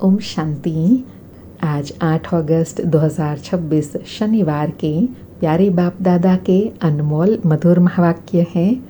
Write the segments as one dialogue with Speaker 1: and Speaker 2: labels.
Speaker 1: ओम शांति। आज 8 अगस्त 2026 शनिवार के प्यारे बाप दादा के अनमोल मधुर महावाक्य हैं।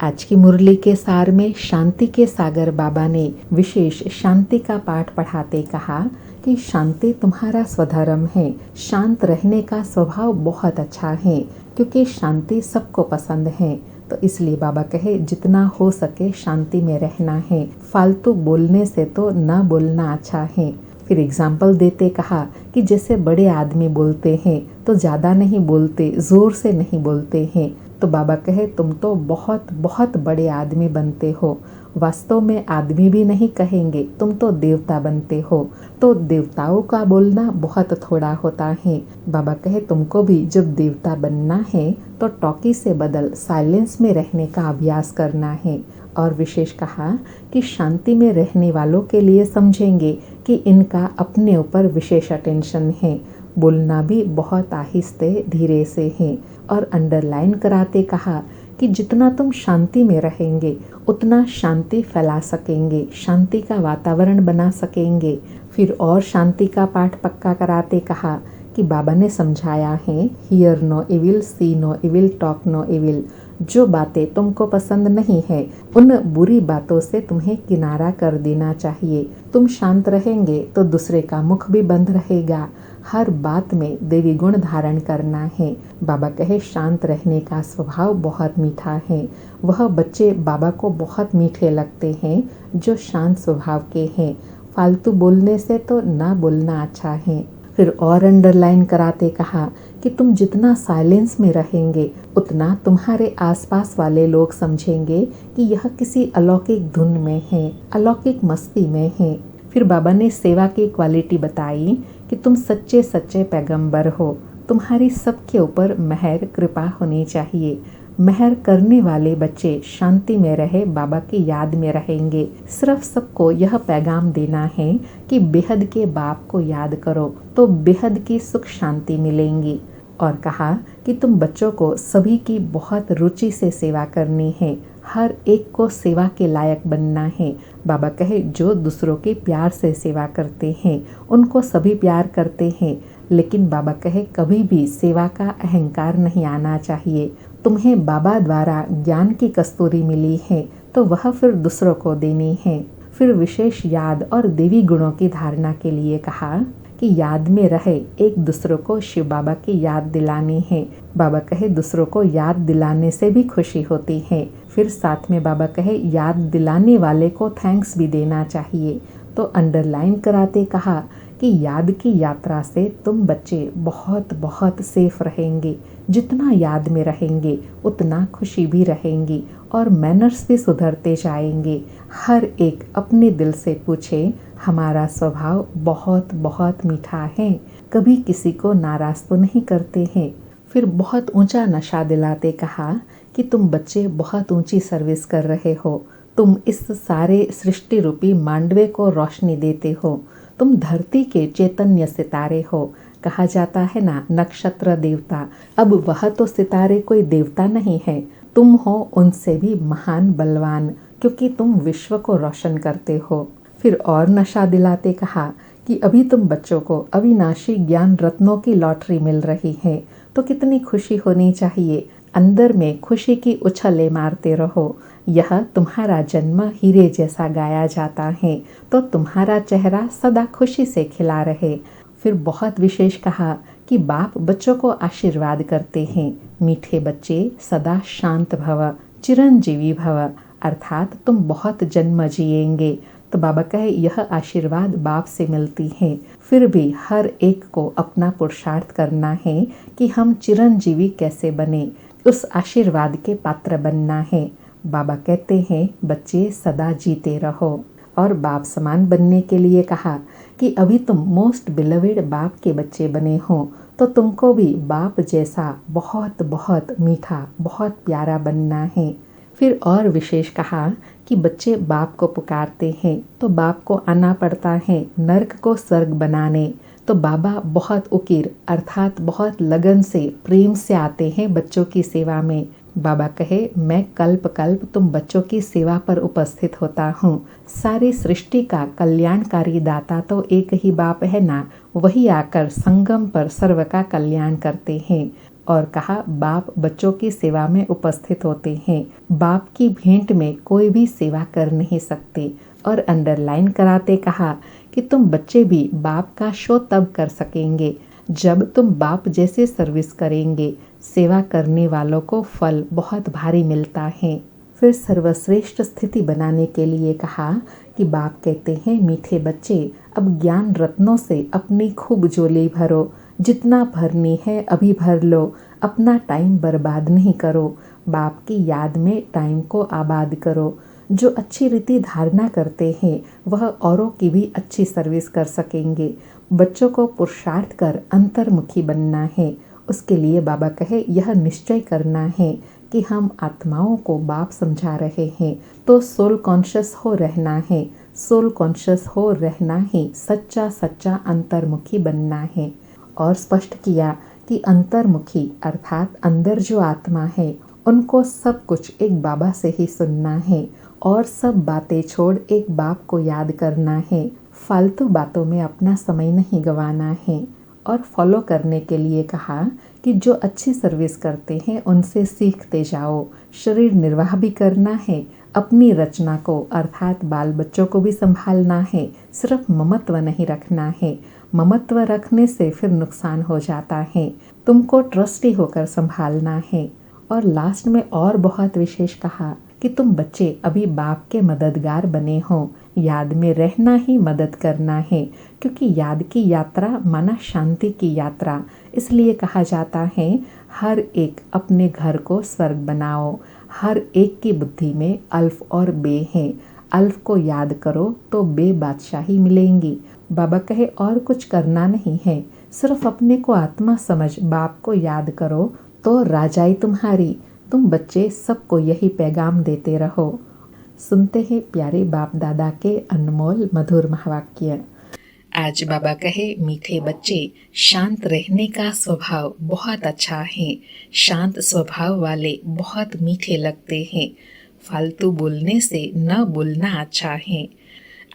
Speaker 1: आज की मुरली के सार में शांति के सागर बाबा ने विशेष शांति का पाठ पढ़ाते कहा कि शांति तुम्हारा स्वधर्म है। शांत रहने का स्वभाव बहुत अच्छा है क्योंकि शांति सबको पसंद है। तो इसलिए बाबा कहे जितना हो सके शांति में रहना है। फालतू बोलने से तो ना बोलना अच्छा है। फिर एग्जाम्पल देते कहा कि जैसे बड़े आदमी बोलते हैं तो ज़्यादा नहीं बोलते, ज़ोर से नहीं बोलते हैं। तो बाबा कहे तुम तो बहुत बहुत बड़े आदमी बनते हो। वास्तव में आदमी भी नहीं कहेंगे, तुम तो देवता बनते हो। तो देवताओं का बोलना बहुत थोड़ा होता है। बाबा कहे तुमको भी जब देवता बनना है तो टॉकी से बदल साइलेंस में रहने का अभ्यास करना है। और विशेष कहा कि शांति में रहने वालों के लिए समझेंगे कि इनका अपने ऊपर विशेष अटेंशन है। बोलना भी बहुत आहिस्ते धीरे से है। और अंडरलाइन कराते कहा कि जितना तुम शांति में रहेंगे उतना शांति फैला सकेंगे, शांति का वातावरण बना सकेंगे। फिर और शांति का पाठ पक्का कराते कहा कि बाबा ने समझाया है, hear no evil, see no evil, talk no evil. जो बातें तुमको पसंद नहीं है उन बुरी बातों से तुम्हें किनारा कर देना चाहिए। तुम शांत रहेंगे तो दूसरे का मुख भी बंद रहेगा। हर बात में देवी गुण धारण करना है। बाबा कहे शांत रहने का स्वभाव बहुत मीठा है। वह बच्चे बाबा को बहुत मीठे लगते हैं जो शांत स्वभाव के हैं। फालतू बोलने से तो ना बोलना अच्छा है। फिर और अंडरलाइन कराते कहा कि तुम जितना साइलेंस में रहेंगे उतना तुम्हारे आसपास वाले लोग समझेंगे कि यह किसी अलौकिक धुन में है, अलौकिक मस्ती में है। फिर बाबा ने सेवा की क्वालिटी बताई कि तुम सच्चे सच्चे पैगंबर हो। तुम्हारी सबके ऊपर मेहर कृपा होनी चाहिए। मेहर करने वाले बच्चे शांति में रहे, बाबा की याद में रहेंगे। सिर्फ सबको यह पैगाम देना है कि बेहद के बाप को याद करो तो बेहद की सुख शांति मिलेंगी। और कहा कि तुम बच्चों को सभी की बहुत रुचि से सेवा करनी है। हर एक को सेवा के लायक बनना है। बाबा कहे जो दूसरों के प्यार से सेवा करते हैं उनको सभी प्यार करते हैं। लेकिन बाबा कहे कभी भी सेवा का अहंकार नहीं आना चाहिए। तुम्हें बाबा द्वारा ज्ञान की कस्तूरी मिली है तो वह फिर दूसरों को देनी है। फिर विशेष याद और देवी गुणों की धारणा के लिए कहा कि याद में रहे, एक दूसरों को शिव बाबा की याद दिलानी है। बाबा कहे दूसरों को याद दिलाने से भी खुशी होती है। फिर साथ में बाबा कहे याद दिलाने वाले को थैंक्स भी देना चाहिए। तो अंडरलाइन कराते कहा कि याद की यात्रा से तुम बच्चे बहुत बहुत सेफ रहेंगे। जितना याद में रहेंगे उतना खुशी भी रहेंगी और मैनर्स भी सुधरते जाएंगे। हर एक अपने दिल से पूछे, हमारा स्वभाव बहुत बहुत मीठा है, कभी किसी को नाराज तो नहीं करते हैं। फिर बहुत ऊंचा नशा दिलाते कहा कि तुम बच्चे बहुत ऊंची सर्विस कर रहे हो। तुम इस सारे सृष्टि रूपी मांडवे को रोशनी देते हो। तुम धरती के चैतन्य सितारे हो। कहा जाता है ना, नक्षत्र देवता। अब वह तो सितारे कोई देवता नहीं है, तुम हो उनसे भी महान बलवान, क्योंकि तुम विश्व को रोशन करते हो। फिर और नशा दिलाते कहा कि अभी तुम बच्चों को अविनाशी ज्ञान रत्नों की लॉटरी मिल रही है तो कितनी खुशी होनी चाहिए। अंदर में खुशी की उछले मारते रहो। यह तुम्हारा जन्म हीरे जैसा गाया जाता है तो तुम्हारा चेहरा सदा खुशी से खिला रहे। फिर बहुत विशेष कहा कि बाप बच्चों को आशीर्वाद करते हैं, मीठे बच्चे सदा शांत भव, चिरंजीवी भव, अर्थात तुम बहुत जन्म जिएंगे। तो बाबा कहे यह आशीर्वाद बाप से मिलती है। फिर भी हर एक को अपना पुरुषार्थ करना है कि हम चिरंजीवी कैसे बने, उस आशीर्वाद के पात्र बनना है। बाबा कहते हैं बच्चे सदा जीते रहो। और बाप समान बनने के लिए कहा कि अभी तुम मोस्ट बिलवेड बाप के बच्चे बने हो तो तुमको भी बाप जैसा बहुत बहुत मीठा, बहुत प्यारा बनना है। फिर और विशेष कहा कि बच्चे बाप को पुकारते हैं तो बाप को आना पड़ता है नर्क को स्वर्ग बनाने। तो बाबा बहुत उकिर अर्थात बहुत लगन से, प्रेम से आते हैं बच्चों की सेवा में। बाबा कहे, मैं कल्प कल्प तुम बच्चों की सेवा पर उपस्थित होता हूँ। सारी सृष्टि का कल्याणकारी दाता तो एक ही बाप है ना, वही आकर संगम पर सर्व का कल्याण करते हैं। और कहा, बाप बच्चों की सेवा में उपस्थित होते हैं। बाप की भेंट में कोई भी सेवा कर नहीं सकते। और अंडरलाइन कराते कहा कि तुम बच्चे भी बाप का शो तब कर सकेंगे जब तुम बाप जैसे सर्विस करेंगे। सेवा करने वालों को फल बहुत भारी मिलता है। फिर सर्वश्रेष्ठ स्थिति बनाने के लिए कहा कि बाप कहते हैं, मीठे बच्चे, अब ज्ञान रत्नों से अपनी खूब झोली भरो। जितना भरनी है अभी भर लो। अपना टाइम बर्बाद नहीं करो। बाप की याद में टाइम को आबाद करो। जो अच्छी रीति धारणा करते हैं वह औरों की भी अच्छी सर्विस कर सकेंगे। बच्चों को पुरुषार्थ कर अंतर्मुखी बनना है। उसके लिए बाबा कहे, यह निश्चय करना है कि हम आत्माओं को बाप समझा रहे हैं, तो सोल कॉन्शियस हो रहना है। सोल कॉन्शियस हो रहना ही सच्चा सच्चा अंतर्मुखी बनना है। और स्पष्ट किया कि अंतर्मुखी अर्थात अंदर जो आत्मा है, उनको सब कुछ एक बाबा से ही सुनना है और सब बातें छोड़ एक बाप को याद करना है। फालतू बातों में अपना समय नहीं गंवाना है। और फॉलो करने के लिए कहा कि जो अच्छी सर्विस करते हैं उनसे सीखते जाओ। शरीर निर्वाह भी करना है, अपनी रचना को अर्थात बाल बच्चों को भी संभालना है। सिर्फ ममत्व नहीं रखना है। ममत्व रखने से फिर नुकसान हो जाता है। तुमको ट्रस्टी होकर संभालना है। और लास्ट में और बहुत विशेष कहा कि तुम बच्चे अभी बाप के मददगार बने हो। याद में रहना ही मदद करना है, क्योंकि याद की यात्रा माना शांति की यात्रा। इसलिए कहा जाता है, हर एक अपने घर को स्वर्ग बनाओ। हर एक की बुद्धि में अल्फ और बे हैं। अल्फ को याद करो तो बे बादशाही मिलेंगी। बाबा कहे, और कुछ करना नहीं है, सिर्फ अपने को आत्मा समझ बाप को याद करो तो राजाई तुम्हारी। तुम बच्चे सबको यही पैगाम देते रहो। सुनते हैं प्यारे बाप दादा के अनमोल मधुर महावाक्य। आज बाबा कहे, मीठे बच्चे, शांत रहने का स्वभाव बहुत अच्छा है। शांत स्वभाव वाले बहुत मीठे लगते हैं। फालतू बोलने से न बोलना अच्छा है।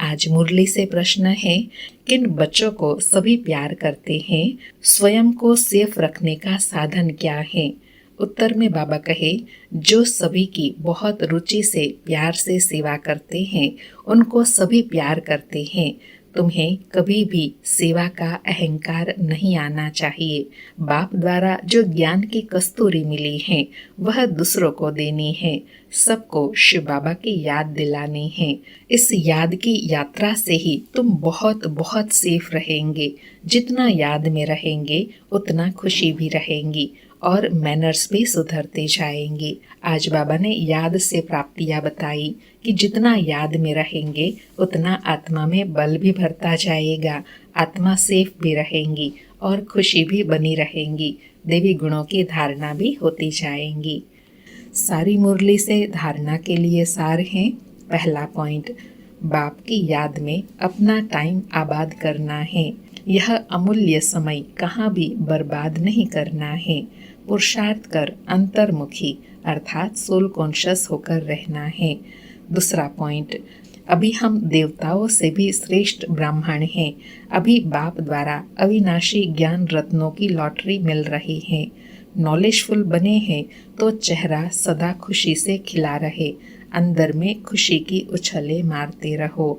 Speaker 1: आज मुरली से प्रश्न है, किन बच्चों को सभी प्यार करते हैं? स्वयं को सेफ रखने का साधन क्या है? उत्तर में बाबा कहे, जो सभी की बहुत रुचि से प्यार से सेवा करते हैं उनको सभी प्यार करते हैं। तुम्हें कभी भी सेवा का अहंकार नहीं आना चाहिए। बाप द्वारा जो ज्ञान की कस्तूरी मिली है वह दूसरों को देनी है। सबको शिव बाबा की याद दिलानी है। इस याद की यात्रा से ही तुम बहुत बहुत सेफ रहेंगे। जितना याद में रहेंगे उतना खुशी भी रहेंगी और मैनर्स भी सुधरते जाएंगे। आज बाबा ने याद से प्राप्तियां बताई कि जितना याद में रहेंगे उतना आत्मा में बल भी भरता जाएगा। आत्मा सेफ भी रहेंगी और खुशी भी बनी रहेंगी। देवी गुणों की धारणा भी होती जाएंगी। सारी मुरली से धारणा के लिए सार है। पहला पॉइंट, बाप की याद में अपना टाइम आबाद करना है। यह अमूल्य समय कहाँ भी बर्बाद नहीं करना है। पुरुषार्थ कर अंतर्मुखी अर्थात सोल कॉन्शियस होकर रहना है। दूसरा पॉइंट, अभी हम देवताओं से भी श्रेष्ठ ब्राह्मण हैं। अभी बाप द्वारा अविनाशी ज्ञान रत्नों की लॉटरी मिल रही है। नॉलेजफुल बने हैं तो चेहरा सदा खुशी से खिला रहे। अंदर में खुशी की उछले मारते रहो।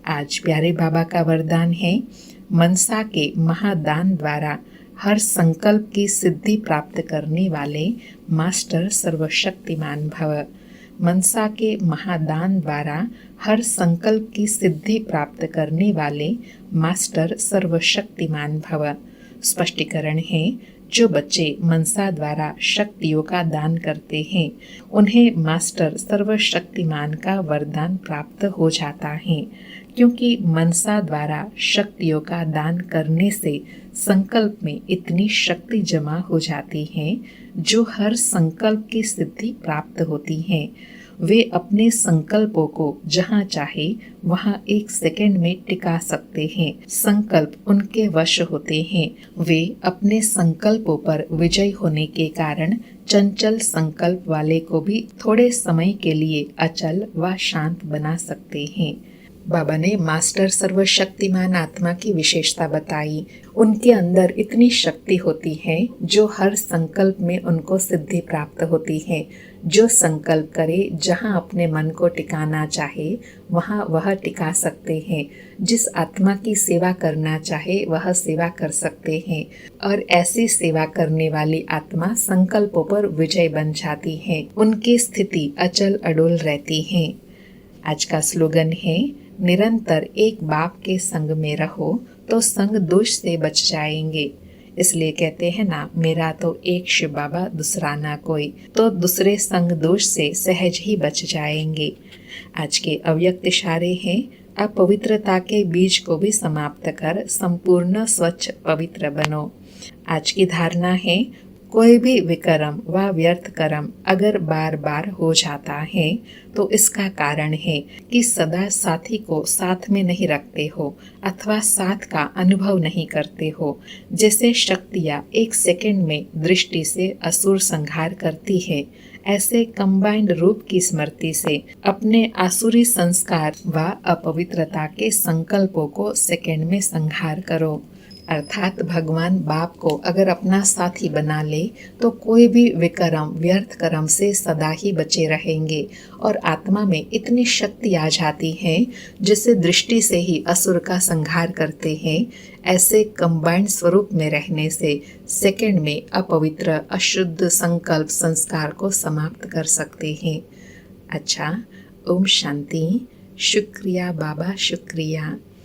Speaker 1: आज प्यारे बाबा का वरदान है, मनसा के महादान द्वारा हर संकल्प की सिद्धि प्राप्त करने वाले मास्टर सर्वशक्तिमान भव। मनसा के महादान द्वारा हर संकल्प की सिद्धि प्राप्त करने वाले मास्टर सर्वशक्तिमान भव। स्पष्टीकरण है, जो बच्चे मनसा द्वारा शक्तियों का दान करते हैं उन्हें मास्टर सर्वशक्तिमान का वरदान प्राप्त हो जाता है, क्योंकि मनसा द्वारा शक्तियों का दान करने से संकल्प में इतनी शक्ति जमा हो जाती है जो हर संकल्प की सिद्धि प्राप्त होती है। वे अपने संकल्पों को जहाँ चाहे वहाँ 1 सेकंड में टिका सकते हैं। संकल्प उनके वश होते हैं। वे अपने संकल्पों पर विजयी होने के कारण चंचल संकल्प वाले को भी थोड़े समय के लिए अचल व शांत बना सकते हैं। बाबा ने मास्टर सर्वशक्तिमान आत्मा की विशेषता बताई। उनके अंदर इतनी शक्ति होती है जो हर संकल्प में उनको सिद्धि प्राप्त होती है। जो संकल्प करे, जहाँ अपने मन को टिकाना चाहे वहाँ वह टिका सकते हैं। जिस आत्मा की सेवा करना चाहे वह सेवा कर सकते हैं और ऐसी सेवा करने वाली आत्मा संकल्पों पर विजय बन जाती है। उनकी स्थिति अचल अडोल रहती है। आज का स्लोगन है, निरंतर एक बाप के संग में रहो तो संग दोष से बच जाएंगे। इसलिए कहते हैं ना, मेरा तो एक शिव बाबा दूसरा ना कोई, तो दूसरे संग दोष से सहज ही बच जाएंगे। आज के अव्यक्त इशारे हैं, अपवित्रता के बीज को भी समाप्त कर संपूर्ण स्वच्छ पवित्र बनो। आज की धारणा है, कोई भी विकर्म व व्यर्थ कर्म अगर बार बार हो जाता है तो इसका कारण है कि सदा साथी को साथ में नहीं रखते हो अथवा साथ का अनुभव नहीं करते हो। जैसे शक्तियाँ 1 सेकंड में दृष्टि से असुर संहार करती है, ऐसे कंबाइंड रूप की स्मृति से अपने आसुरी संस्कार व अपवित्रता के संकल्पों को सेकंड में संहार करो। अर्थात भगवान बाप को अगर अपना साथी बना ले तो कोई भी विकर्म व्यर्थ कर्म से सदा ही बचे रहेंगे और आत्मा में इतनी शक्ति आ जाती है जिसे दृष्टि से ही असुर का संहार करते हैं। ऐसे कंबाइंड स्वरूप में रहने से सेकंड में अपवित्र अशुद्ध संकल्प संस्कार को समाप्त कर सकते हैं। अच्छा, ओम शांति। शुक्रिया बाबा, शुक्रिया।